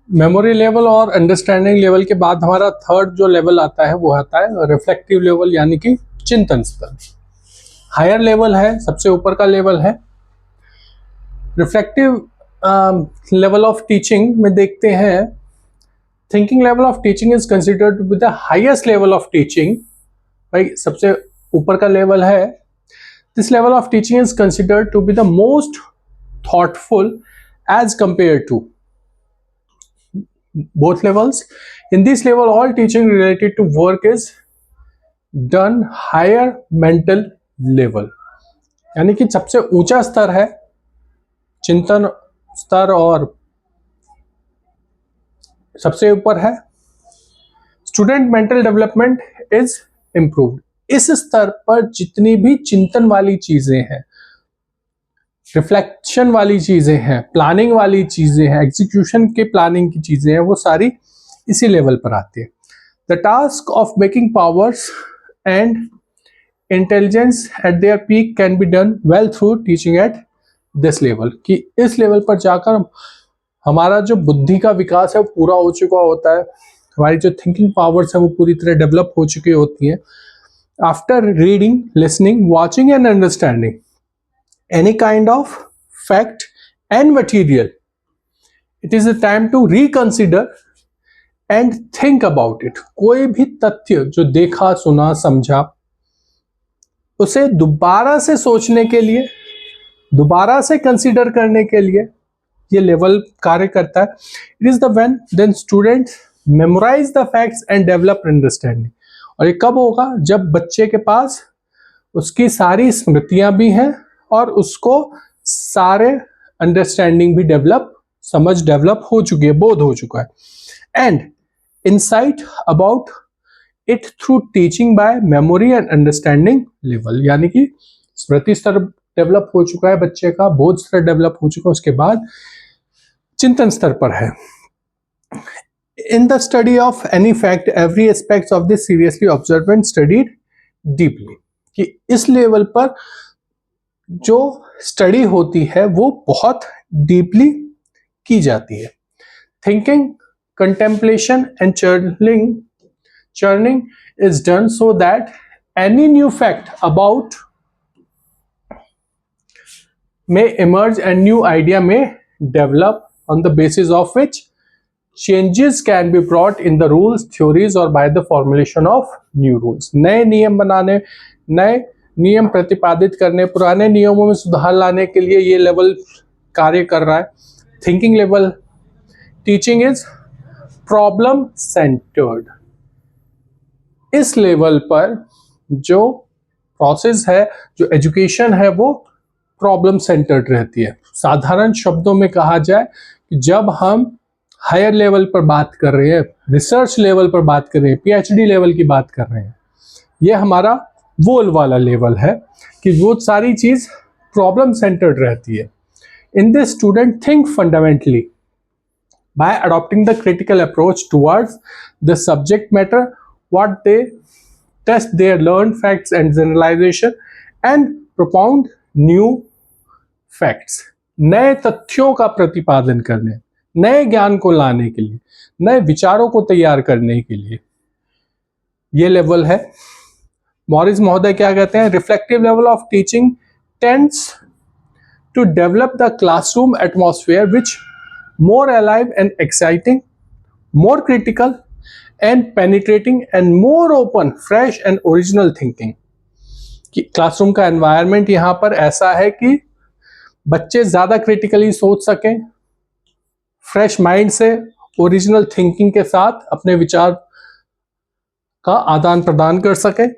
Memory level और understanding level के बाद हमारा थर्ड जो लेवल आता है वो आता है रिफ्लेक्टिव लेवल, यानी कि चिंतन स्तर। हायर लेवल है, सबसे ऊपर का लेवल है। रिफ्लेक्टिव लेवल ऑफ टीचिंग में देखते हैं, thinking level of teaching is considered to be the highest level of teaching. भाई सबसे ऊपर का लेवल है। This level of teaching is considered to be the most thoughtful as compared to both levels. In this level, all teaching related to work is done higher mental level, यानी कि सबसे ऊंचा स्तर है चिंतन स्तर और सबसे ऊपर है student mental development is improved. इस स्तर पर जितनी भी चिंतन वाली चीजें हैं, रिफ्लेक्शन वाली चीजें हैं, प्लानिंग वाली चीजें हैं, एग्जीक्यूशन के प्लानिंग की चीजें हैं, वो सारी इसी लेवल पर आती है। The task of making powers and intelligence eight there peak can be done well through teaching at this level, कि इस लेवल पर जाकर हमारा जो बुद्धि का विकास है वो पूरा हो चुका होता है, हमारी जो थिंकिंग पावर्स है वो पूरी तरह डेवलप हो चुकी होती हैं। After reading, listening, watching and understanding any kind of fact and material, it is a time to reconsider and think about it। कोई भी तथ्य जो देखा, सुना, समझा, उसे दोबारा से सोचने के लिए, दोबारा से कंसीडर करने के लिए ये लेवल कार्य करता है। It is the when then students memorise the facts and develop understanding. और ये कब होगा? जब बच्चे के पास उसकी सारी स्मृतियां भी हैं और उसको सारे अंडरस्टैंडिंग भी डेवलप, समझ डेवलप हो चुकी है, बोध हो चुका है। And insight about it through teaching bye memory and understanding level, यानी कि स्मृति स्तर डेवलप हो चुका है बच्चे का, बोध स्तर डेवलप हो चुका है, उसके बाद चिंतन स्तर पर है। In the study of any fact every aspect of this seriously observe and studied deeply, कि इस लेवल पर जो स्टडी होती है वो बहुत डीपली की जाती है। Thinking, contemplation and churning is done so that any new fact about may emerge and new idea may develop on the basis of which changes can be brought in the rules, theories or by the formulation of new rules। नए नियम बनाने, नए नियम प्रतिपादित करने, पुराने नियमों में सुधार लाने के लिए ये लेवल कार्य कर रहा है। Thinking level teaching is problem centred. इस लेवल पर जो प्रोसेस है, जो एजुकेशन है, वो प्रॉब्लम सेंटर्ड रहती है। साधारण शब्दों में कहा जाए कि जब हम हायर लेवल पर बात कर रहे हैं, रिसर्च लेवल पर बात कर रहे हैं, पीएचडी लेवल की बात कर रहे हैं, ये हमारा वो वाला लेवल है कि वो सारी चीज प्रॉब्लम सेंटर्ड रहती है। In this student think fundamentally by adopting the critical approach towards the subject matter, what they test their learn facts and generalisation and propound new facts. नए तथ्यों का प्रतिपादन करने, नए ज्ञान को लाने के लिए, नए विचारों को तैयार करने के लिए ये लेवल है। मॉरिस महोदय क्या कहते हैं? Reflective level of teaching tends to develop the classroom atmosphere which more alive and exciting, more critical and penetrating and more open, fresh and original thinking. कि क्लासरूम का एनवायरनमेंट यहाँ पर ऐसा है कि बच्चे ज्यादा क्रिटिकली सोच सकें, फ्रेश माइंड से, ओरिजिनल थिंकिंग के साथ अपने विचार का आदान प्रदान कर सकें।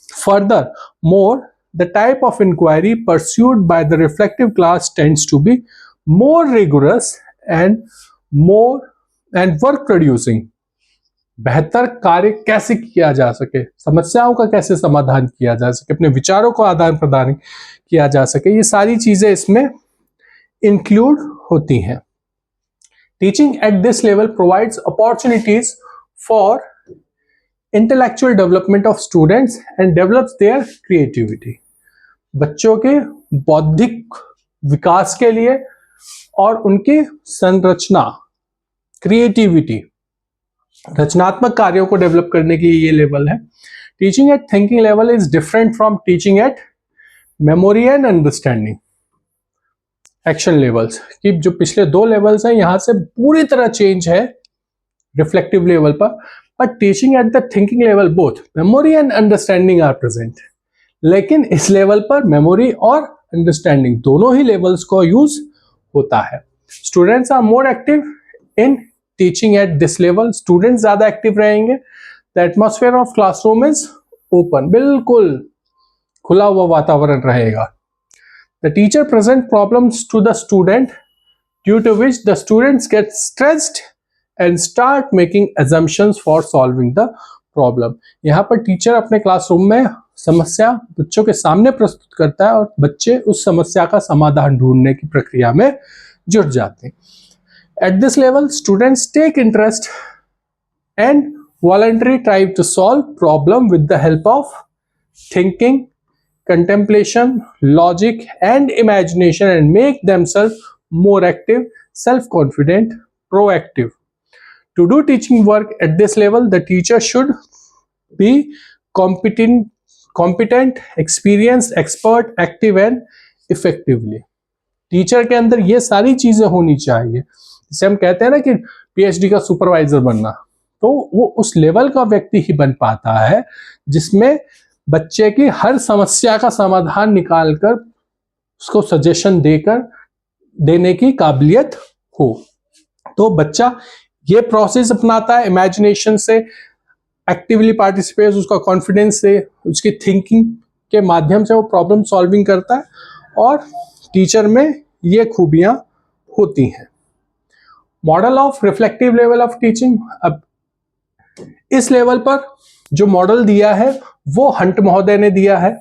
Furthermore, the type of inquiry pursued by the reflective class tends to be more rigorous and work producing. बेहतर कार्य कैसे किया जा सके, समस्याओं का कैसे समाधान किया जा सके, अपने विचारों को आदान प्रदान किया जा सके, ये सारी चीजें इसमें इंक्लूड होती हैं। Teaching at this level provides opportunities for intellectual development of students and develops their creativity. बच्चों के बौद्धिक विकास के लिए और उनकी संरचना, क्रिएटिविटी, रचनात्मक कार्यों को डेवलप करने के लिए ये लेवल है। Teaching at thinking level is different from teaching eight memory and understanding action levels, कि जो पिछले दो लेवल्स हैं यहां से पूरी तरह चेंज है रिफ्लेक्टिव लेवल पर, but teaching at the thinking level both memory and understanding are present. लेकिन इस लेवल पर मेमोरी और अंडरस्टैंडिंग दोनों ही लेवल्स को यूज होता है। Students are more active in teaching at this level, students ज्यादा एक्टिव रहेंगे। The atmosphere of classroom is open, बिल्कुल खुला हुआ वातावरण रहेगा। The teacher presents problems to the student, due to which the students get stressed and start making assumptions for solving the problem. यहाँ पर teacher अपने क्लासरूम में समस्या बच्चों के सामने प्रस्तुत करता है और बच्चे उस समस्या का समाधान ढूंढने की प्रक्रिया में जुट जाते हैं। At this level, students take interest and voluntarily try to solve problem with the help of thinking, contemplation, logic and imagination, and make themselves more active, self-confident, proactive. To do teaching work at this level, the teacher should be competent, experienced, expert, active and effectively. Teacher के अंदर ये सारी चीजें होनी चाहिए। जैसे हम कहते हैं ना कि पीएचडी का सुपरवाइजर बनना, तो वो उस लेवल का व्यक्ति ही बन पाता है जिसमें बच्चे की हर समस्या का समाधान निकालकर उसको सजेशन देने की काबिलियत हो। तो बच्चा ये प्रोसेस अपनाता है, इमेजिनेशन से एक्टिवली पार्टिसिपेट, उसका कॉन्फिडेंस से, उसकी थिंकिंग के माध्यम से वो प्रॉब्लम सॉल्विंग करता है और टीचर में ये खूबियां होती हैं। Model of reflective level of teaching, अब इस लेवल पर जो मॉडल दिया है वो हंट महोदय ने दिया है।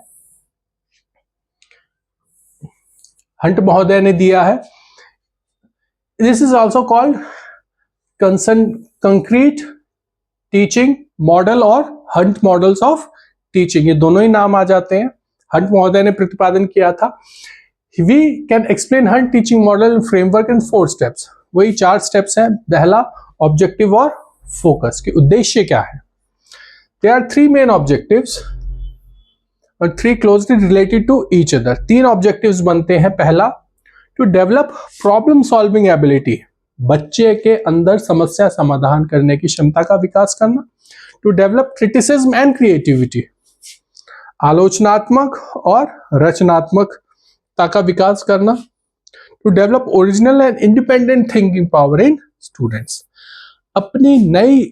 हंट महोदय ने दिया है। This is also called concrete teaching model और हंट मॉडल्स ऑफ टीचिंग, ये दोनों ही नाम आ जाते हैं। हंट महोदय ने प्रतिपादन किया था। We can explain Hunt teaching model framework in 4 steps. वही 4 स्टेप्स हैं। पहला ऑब्जेक्टिव और फोकस, कि उद्देश्य क्या है। There are 3 main objectives और 3 closely related to each other. 3 objectives बनते हैं। पहला, to develop problem solving ability, बच्चे के अंदर समस्या समाधान करने की क्षमता का विकास करना। To develop criticism and creativity, आलोचनात्मक और रचनात्मकता का विकास करना। To develop original and independent thinking power in students, अपनी नई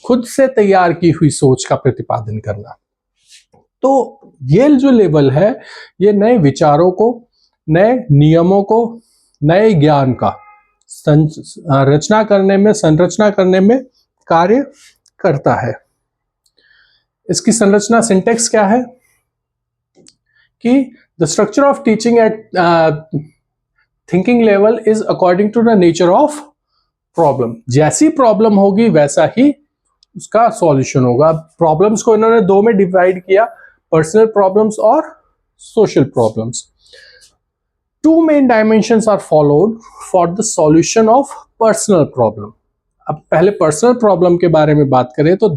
खुद से तैयार की हुई सोच का प्रतिपादन करना। तो ये जो लेवल है ये नए विचारों को, नए नियमों को, नए ज्ञान का रचना करने में, संरचना करने में कार्य करता है। इसकी संरचना सिंटेक्स क्या है कि the structure of teaching at thinking level is according to the nature of problem. जैसी प्रॉब्लम होगी वैसा ही उसका सॉल्यूशन होगा। प्रॉब्लम्स को इन्होंने 2 में डिवाइड किया, पर्सनल प्रॉब्लम्स और social problems. 2 main dimensions are followed for the solution of personal problem. अब पहले पर्सनल प्रॉब्लम के बारे में बात करें तो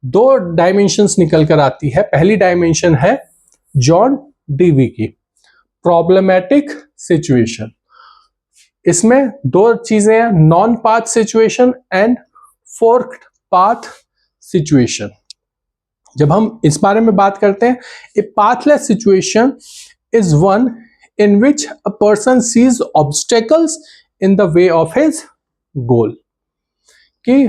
2 डायमेंशंस निकल कर आती है। पहली डायमेंशन है जॉन डीवी की, प्रॉब्लमैटिक सिचुएशन। इसमें 2 चीजें हैं, non path situation and forked path situation. जब हम इस बारे में बात करते हैं, a pathless situation is one in which a person sees obstacles in the way of his goal, कि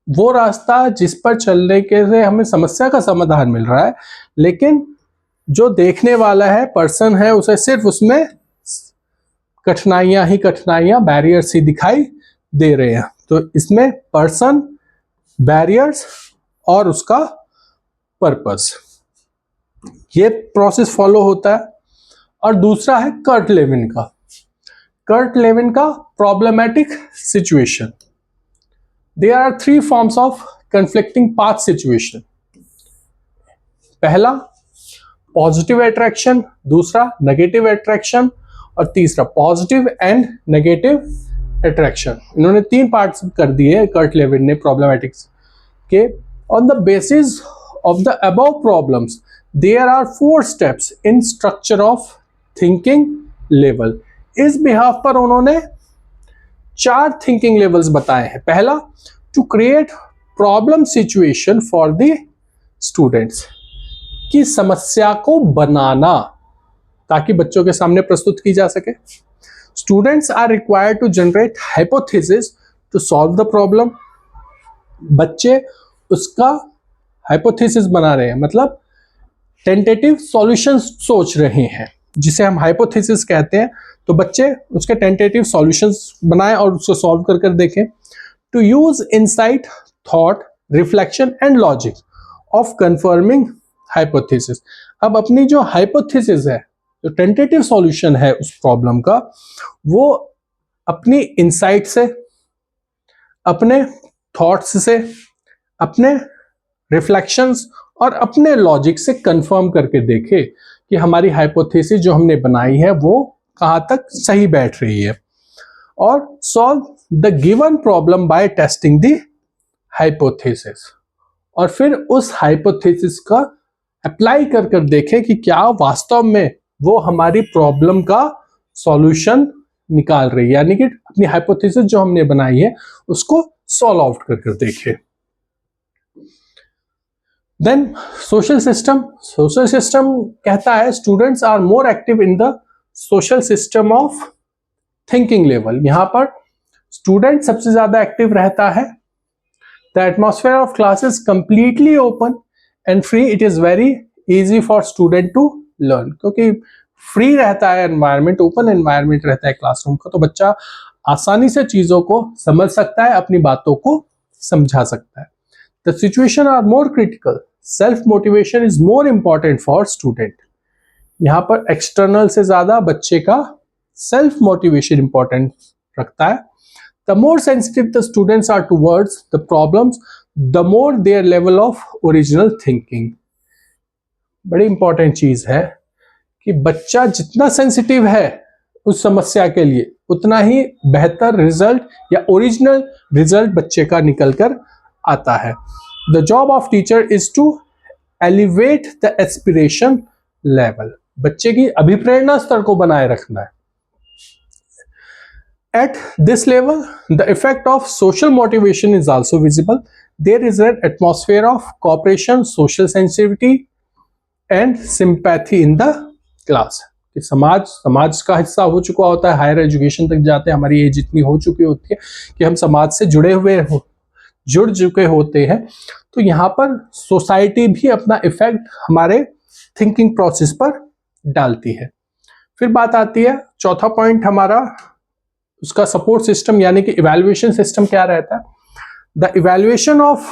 वो रास्ता जिस पर चलने के से हमें समस्या का समाधान मिल रहा है, लेकिन जो देखने वाला है, पर्सन है, उसे सिर्फ उसमें कठिनाइयां ही कठिनाइयां, बैरियर्स ही दिखाई दे रहे हैं। तो इसमें पर्सन, बैरियर्स और उसका पर्पस, ये प्रोसेस फॉलो होता है। और दूसरा है कर्ट लेविन का। कर्ट लेविन का problematic situation. There are 3 forms of conflicting path situation. पहला पॉजिटिव अट्रैक्शन, दूसरा नेगेटिव अट्रैक्शन और तीसरा पॉजिटिव एंड नेगेटिव अट्रैक्शन। इन्होंने 3 पार्ट्स कर दिए कर्ट लेविन ने प्रॉब्लमेटिक्स के। On the basis of the above problems there are 4 steps in structure of thinking level. इस बिहाफ पर उन्होंने 4 थिंकिंग लेवल्स बताए हैं। पहला, to create problem situation for the students, की समस्या को बनाना ताकि बच्चों के सामने प्रस्तुत की जा सके। Students are required to generate hypothesis to solve the problem. बच्चे उसका हाइपोथेसिस बना रहे हैं, मतलब टेंटेटिव सॉल्यूशन सोच रहे हैं, जिसे हम हाइपोथेसिस कहते हैं। तो बच्चे उसके टेंटेटिव सॉल्यूशंस बनाएं और उसको सॉल्व कर कर देखें। To use insight, thought, reflection and logic of confirming hypothesis. अब अपनी जो हाइपोथेसिस है, जो टेंटेटिव सॉल्यूशन है उस प्रॉब्लम का, वो अपनी इनसाइट से, अपने थॉट्स से, अपने रिफ्लेक्शंस और अपने लॉजिक से कंफर्म करके देखे कि हमारी हाइपोथेसिस जो हमने बनाई है वो कहां तक सही बैठ रही है। और solve the given problem by testing the hypothesis. और फिर उस हाइपोथेसिस का अप्लाई कर कर देखें कि क्या वास्तव में वो हमारी प्रॉब्लम का सॉल्यूशन निकाल रही है, यानी कि अपनी हाइपोथेसिस जो हमने बनाई है उसको सॉल्व आउट कर कर देखें। Then social system. Social system कहता है students are more active in the social system of thinking level. यहां पर स्टूडेंट सबसे ज्यादा एक्टिव रहता है। The atmosphere of class is completely open and free. It is very easy for student to learn, क्योंकि free रहता है environment, open environment रहता है क्लासरूम का, तो बच्चा आसानी से चीजों को समझ सकता है, अपनी बातों को समझा सकता है। The situation are more critical. Self motivation is more important for student. यहां पर एक्सटर्नल से ज्यादा बच्चे का सेल्फ मोटिवेशन इंपॉर्टेंट रखता है। The more sensitive the students are towards the problems, the more their level of original thinking. बड़ी important चीज है कि बच्चा जितना सेंसिटिव है उस समस्या के लिए, उतना ही बेहतर रिजल्ट या ओरिजिनल रिजल्ट बच्चे का निकल कर आता है। The job of teacher is to elevate the aspiration level. बच्चे की अभिप्रेरणा स्तर को बनाए रखना है। At this level, the effect of social motivation is also visible. There is an atmosphere of cooperation, social sensitivity, and sympathy in the class. कि समाज का हिस्सा हो चुका होता है, हायर एजुकेशन तक जाते हैं, हमारी एज इतनी हो चुकी होती है कि हम समाज से जुड़ चुके होते हैं। तो यहाँ पर सोसाइटी भी अपना इफेक्ट हमारे थिंकिंग प्रोसेस पर डालती है। फिर बात आती है चौथा पॉइंट हमारा, उसका सपोर्ट सिस्टम यानी कि इवैल्यूएशन सिस्टम क्या रहता है। The evaluation of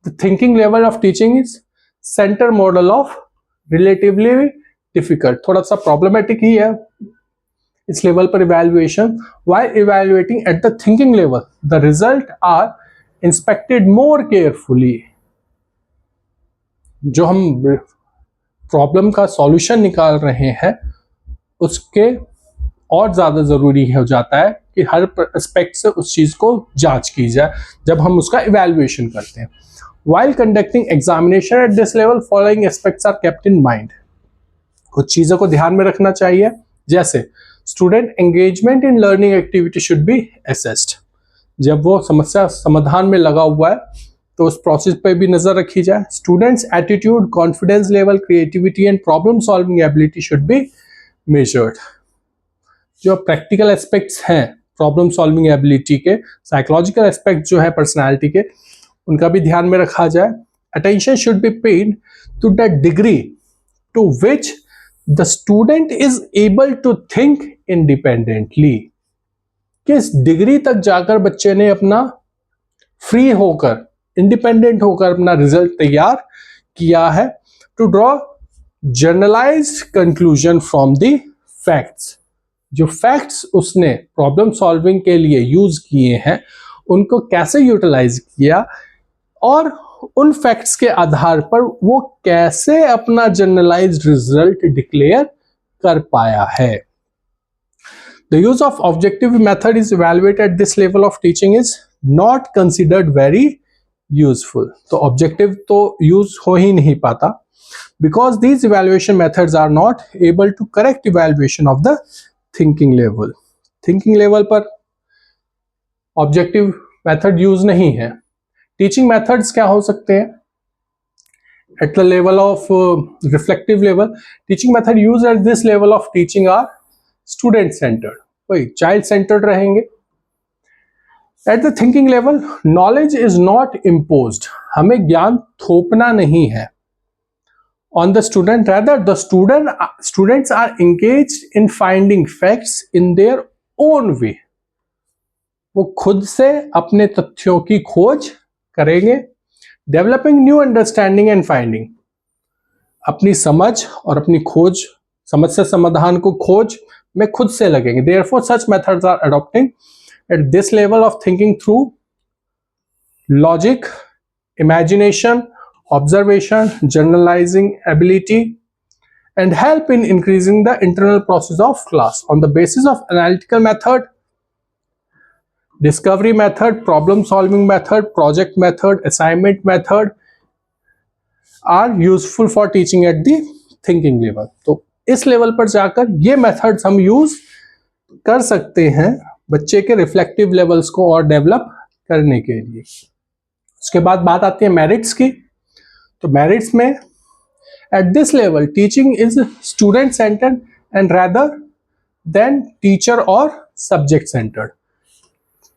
the thinking level of teaching is centre model of relatively difficult. थोड़ा सा प्रॉब्लमेटिक ही है इस लेवल पर evaluation. While evaluating at the thinking level, the result are inspected more carefully. जो हम प्रॉब्लम का सॉल्यूशन निकाल रहे हैं उसके और ज्यादा जरूरी हो जाता है कि हर एस्पेक्ट से उस चीज को जांच की जाए जब हम उसका इवैल्यूएशन करते हैं। While conducting examination at this level, following aspects are kept in mind. कुछ चीजों को ध्यान में रखना चाहिए, जैसे student engagement in learning activity should be assessed. जब वो समस्या समाधान में लगा हुआ है तो उस प्रोसेस पे भी नजर रखी जाए। Students attitude, confidence level, creativity and problem solving ability should be measured. जो प्रैक्टिकल एस्पेक्ट्स हैं प्रॉब्लम सॉल्विंग एबिलिटी के, साइकोलॉजिकल एस्पेक्ट जो है पर्सनालिटी के, उनका भी ध्यान में रखा जाए। Attention should be paid to the degree to which the student is able to think independently. किस डिग्री तक जाकर बच्चे ने अपना फ्री होकर, इंडिपेंडेंट होकर अपना रिजल्ट तैयार किया है। To draw generalised conclusion from the facts. जो फैक्ट्स उसने प्रॉब्लम सॉल्विंग के लिए यूज किए हैं उनको कैसे यूटिलाइज किया और उन फैक्ट्स के आधार पर वो कैसे अपना जनरलाइज्ड रिजल्ट डिक्लेयर कर पाया है। The use of objective method is evaluated at this level of teaching is not considered very useful. तो objective तो use हो ही नहीं पाता, because these evaluation methods are not able to correct evaluation of the thinking level. Thinking level पर objective method use नहीं है. Teaching methods क्या हो सकते हैं? At the level of reflective level, teaching method used at this level of teaching are student centered, वही child centered रहेंगे. At the thinking level, knowledge is not imposed, हमें ज्ञान थोपना नहीं है on the student, rather the students are engaged in finding facts in their own way. वो खुद से अपने तथ्यों की खोज करेंगे. Developing new understanding and finding, अपनी समझ और अपनी खोज, समझ से समाधान को खोज में खुद से लगेंगे. Therefore, such methods are adopting at this level of thinking through logic, imagination, observation, generalizing ability, and help in increasing the internal process of class on the basis of analytical method, discovery method, problem solving method, project method, assignment method are useful for teaching at the thinking level. तो इस लेवल पर जाकर ये methods हम use कर सकते हैं बच्चे के रिफ्लेक्टिव लेवल्स को और डेवलप करने के लिए. उसके बाद बात आती है मेरिट्स की. तो मेरिट्स में at this level teaching is student centred and rather than teacher और सब्जेक्ट सेंटर्ड.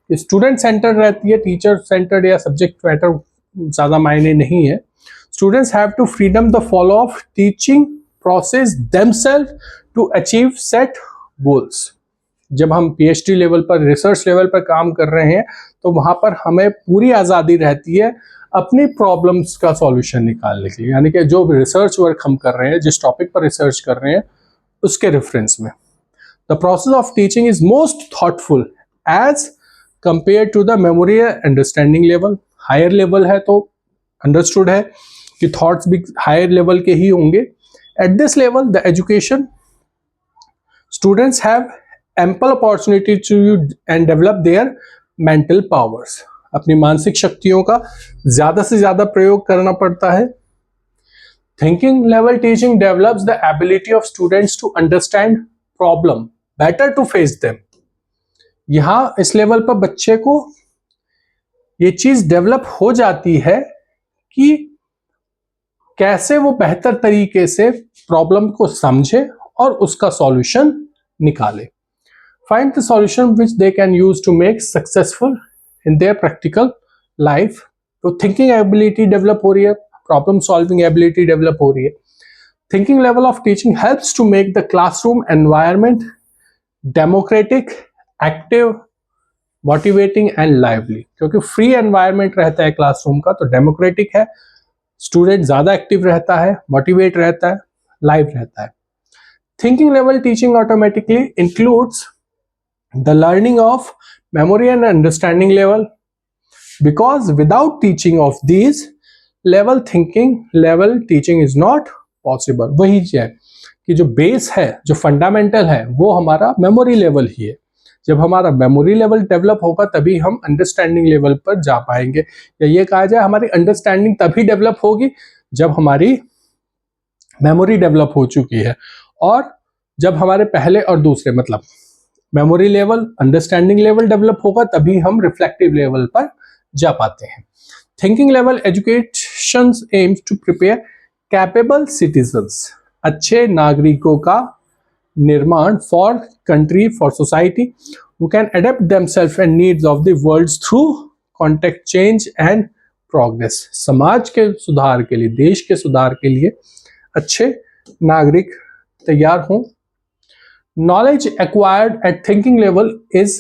स्टूडेंट सेंटर्ड रहती है, टीचर सेंटर्ड या सब्जेक्ट मैटर ज़्यादा मायने नहीं है. Students have to freedom the follow of teaching process themselves to achieve set goals. जब हम पीएचडी लेवल पर, रिसर्च लेवल पर काम कर रहे हैं तो वहाँ पर हमें पूरी आज़ादी रहती है अपनी प्रॉब्लम्स का सॉल्यूशन निकालने के लिए. यानी कि जो रिसर्च वर्क हम कर रहे हैं, जिस टॉपिक पर रिसर्च कर रहे हैं, उसके रेफरेंस में. The process of teaching is most thoughtful as compare to the memory understanding level. Higher level है तो अंडरस्टूड है कि थॉट्स भी हायर लेवल के ही होंगे. At this level the education students have ample opportunity to and develop their mental powers. अपनी मानसिक शक्तियों का ज्यादा से ज्यादा प्रयोग करना पड़ता है. Thinking level teaching develops the ability of students to understand problem better to face them. यहां इस लेवल पर बच्चे को ये चीज डेवलप हो जाती है कि कैसे वो बेहतर तरीके से प्रॉब्लम को समझे और उसका सॉल्यूशन निकाले. Find the solution which they can use to make successful in their practical life. तो थिंकिंग एबिलिटी डेवलप हो रही है, प्रॉब्लम सॉल्विंग एबिलिटी डेवलप हो रही है. Thinking level of teaching helps to make the classroom environment democratic, active, motivating and lively. क्योंकि free environment रहता है क्लासरूम का, तो डेमोक्रेटिक है, स्टूडेंट ज्यादा एक्टिव रहता है, मोटिवेट रहता है, लाइव रहता है. Thinking level teaching automatically includes the learning of memory and understanding level, because without teaching of these level, thinking level teaching is not possible. वही है कि जो बेस है, जो फंडामेंटल है, वो हमारा मेमोरी लेवल ही है. जब हमारा मेमोरी लेवल डेवलप होगा तभी हम अंडरस्टैंडिंग लेवल पर जा पाएंगे. या ये कहा जाए हमारी अंडरस्टैंडिंग तभी डेवलप होगी जब हमारी मेमोरी डेवलप हो चुकी है, और जब हमारे पहले और दूसरे मतलब memory level, understanding level develop होगा तभी हम रिफ्लेक्टिव लेवल पर जा पाते हैं. Thinking level education aims to prepare capable citizens, अच्छे नागरिकों का निर्माण for country, for society, who can adapt themselves and needs of the world through contact change and progress. समाज के सुधार के लिए, देश के सुधार के लिए अच्छे नागरिक तैयार हों. Knowledge acquired at thinking level is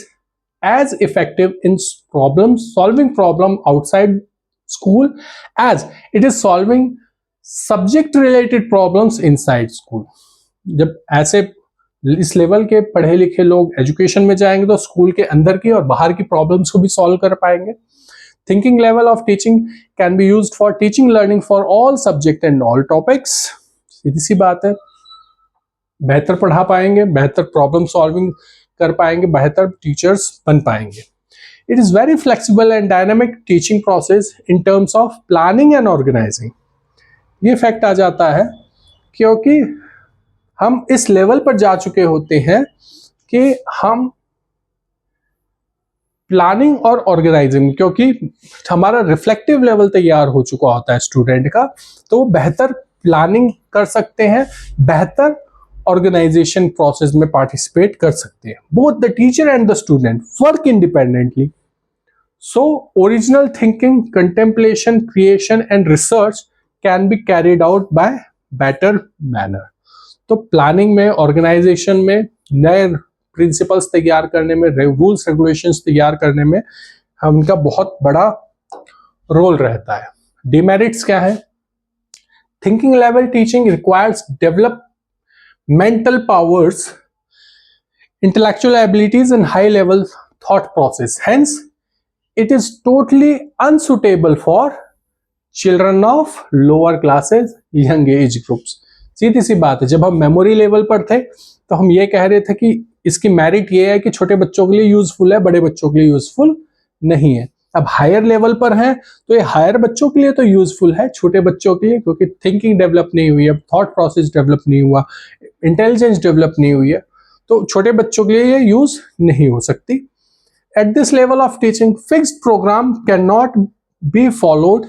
as effective in solving problem outside school as it is solving subject related problems inside school. जब ऐसे इस लेवल के पढ़े लिखे लोग एजुकेशन में जाएंगे तो स्कूल के अंदर की और बाहर की प्रॉब्लम्स को भी सॉल्व कर पाएंगे. Thinking level of teaching can be used for teaching learning for all subject and all topics. सीधी सी बात है, बेहतर पढ़ा पाएंगे, बेहतर प्रॉब्लम सॉल्विंग कर पाएंगे, बेहतर टीचर्स बन पाएंगे। It is very flexible and dynamic teaching process in terms of planning and organizing. ये फैक्ट आ जाता है क्योंकि हम इस लेवल पर जा चुके होते हैं कि हम प्लानिंग और ऑर्गेनाइजिंग, क्योंकि हमारा रिफ्लेक्टिव लेवल तैयार हो चुका होता है स्टूडेंट का, तो वो बेहतर प्लानिंग कर सकते हैं, बेहतर ऑर्गेनाइजेशन प्रोसेस में पार्टिसिपेट कर सकते हैं। Both the teacher and the student work independently, so original thinking, contemplation, creation and research can be carried out by better manner. तो प्लानिंग में, ऑर्गेनाइजेशन में, नए प्रिंसिपल्स तैयार करने में, रूल्स रेगुलेशंस तैयार करने में उनका बहुत बड़ा रोल रहता है। डिमेरिट्स क्या है? Thinking level teaching requires developmental powers, intellectual abilities and high level thought process, hence it is totally unsuitable for children of lower classes, young age groups। सीधी सी बात है, जब हम मेमोरी लेवल पर थे तो हम ये कह रहे थे कि इसकी मेरिट ये है कि छोटे बच्चों के लिए यूजफुल है, बड़े बच्चों के लिए यूजफुल नहीं है। अब हायर लेवल पर हैं तो ये हायर बच्चों के लिए तो यूजफुल है, छोटे बच्चों के लिए क्योंकि थिंकिंग डेवलप नहीं हुई है, थॉट प्रोसेस डेवलप नहीं हुआ, इंटेलिजेंस डेवलप नहीं हुई है, तो छोटे बच्चों के लिए ये यूज नहीं हो सकती। At this level of teaching, fixed program cannot be followed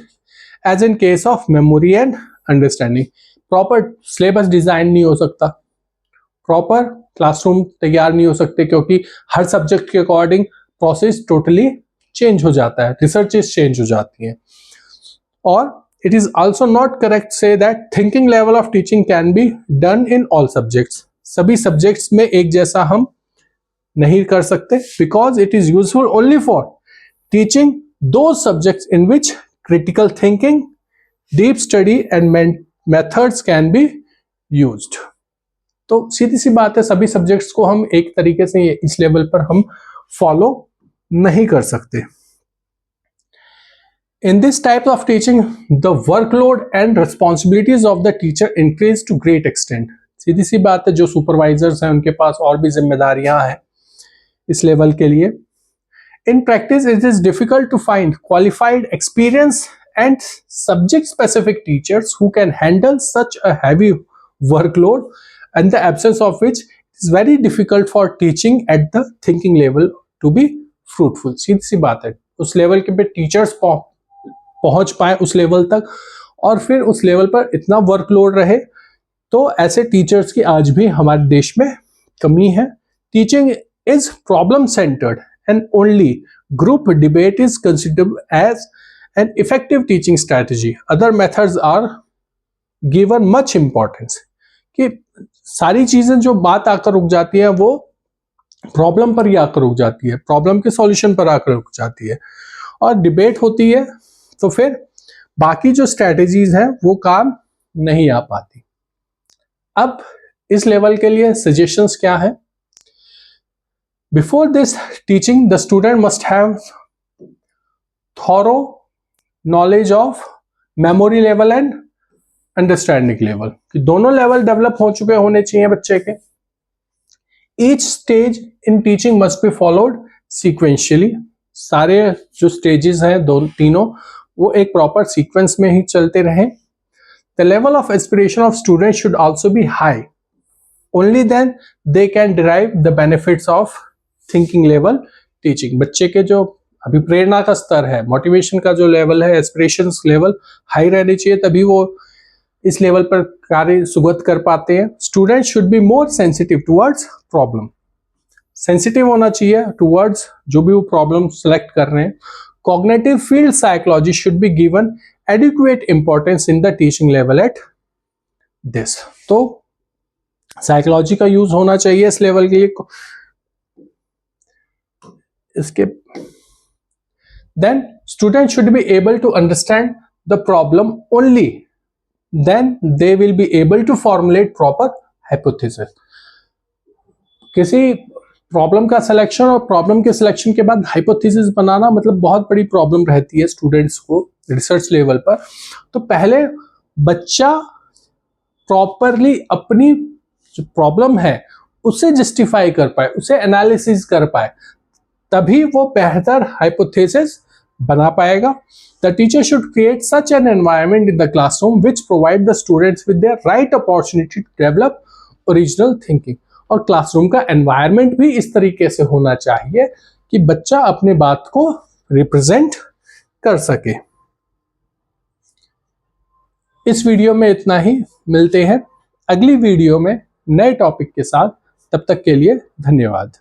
as in case of memory and understanding। Proper syllabus design नहीं हो सकता, प्रॉपर क्लासरूम तैयार नहीं हो सकते क्योंकि हर सब्जेक्ट के अकॉर्डिंग प्रोसेस टोटली चेंज हो जाता है, रिसर्चेस चेंज हो जाती हैं। और it is also not correct say that thinking level of teaching can be done in all subjects। सभी सब्जेक्ट्स में एक जैसा हम नहीं कर सकते, because it is useful only for teaching दो subjects in which critical thinking, deep study and methods can be used. तो सीधी सी बात है, सभी सब्जेक्ट्स को हम एक तरीके से इस लेवल पर हम फॉलो नहीं कर सकते। In this type of teaching, the workload and responsibilities of the teacher increase to great extent। सीधी सी बात है, जो सुपरवाइजर्स हैं उनके पास और भी जिम्मेदारियां हैं इस लेवल के लिए। In practice, it is difficult to find qualified, experienced and subject-specific teachers who can handle such a heavy workload, and the absence of which is very difficult for teaching at the thinking level to be fruitful। सीधी सी बात है, उस level के पे teachers पहुंच पाए उस level तक और फिर उस लेवल पर इतना वर्कलोड रहे, तो ऐसे टीचर्स की आज भी हमारे देश में कमी है। Teaching is problem centered and only group debate is considered as an effective teaching strategy। Other methods are given much importance। कि सारी चीजें जो बात आकर रुक जाती है वो प्रॉब्लम पर ही आकर रुक जाती है, प्रॉब्लम के सॉल्यूशन पर आकर रुक जाती है, और डिबेट होती है तो फिर बाकी जो स्ट्रेटेजीज हैं वो काम नहीं आ पाती। अब इस लेवल के लिए सजेशंस क्या है? Before this teaching, the student must have thorough knowledge of memory level and understanding level। कि दोनों लेवल डेवलप हो चुके होने चाहिए बच्चे के। Each stage in teaching must be followed sequentially। सारे जो स्टेजेस हैं दो तीनों वो एक प्रॉपर सीक्वेंस में ही चलते रहें। The level of aspiration of students should also be high। Only then they can derive the benefits of thinking level teaching. बच्चे के जो अभी प्रेरणा का स्तर है, मोटिवेशन का जो लेवल है, एस्पिरेशंस लेवल हाई रहनी चाहिए, तभी वो इस लेवल पर कार्य सुगत कर पाते हैं। Student should be more sensitive towards problem. Sensitive होना चाहिए टुवर्ड्स जो भी वो प्रॉब्लम सेलेक्ट कर रहे हैं। Cognitive field psychology should be given adequate importance in the teaching level at this. तो साइकोलॉजी का यूज होना चाहिए इस लेवल के लिए। इसके then students should be able to understand the problem, only then they will be able to formulate proper hypothesis। किसी problem का सिलेक्शन और प्रॉब्लम के सिलेक्शन के बाद हाइपोथेसिस बनाना मतलब बहुत बड़ी प्रॉब्लम रहती है स्टूडेंट्स को रिसर्च लेवल पर। तो पहले बच्चा प्रॉपरली अपनी जो प्रॉब्लम है उसे जस्टिफाई कर पाए, उसे एनालिसिस कर पाए, तभी वो बेहतर हाइपोथेसिस बना पाएगा. The teacher should create such an environment in the classroom which provide the students with their right opportunity to develop original thinking. और क्लासरूम का एनवायरनमेंट भी इस तरीके से होना चाहिए कि बच्चा अपने बात को रिप्रेजेंट कर सके. इस वीडियो में इतना ही. मिलते हैं अगली वीडियो में नए टॉपिक के साथ. तब तक के लिए धन्यवाद.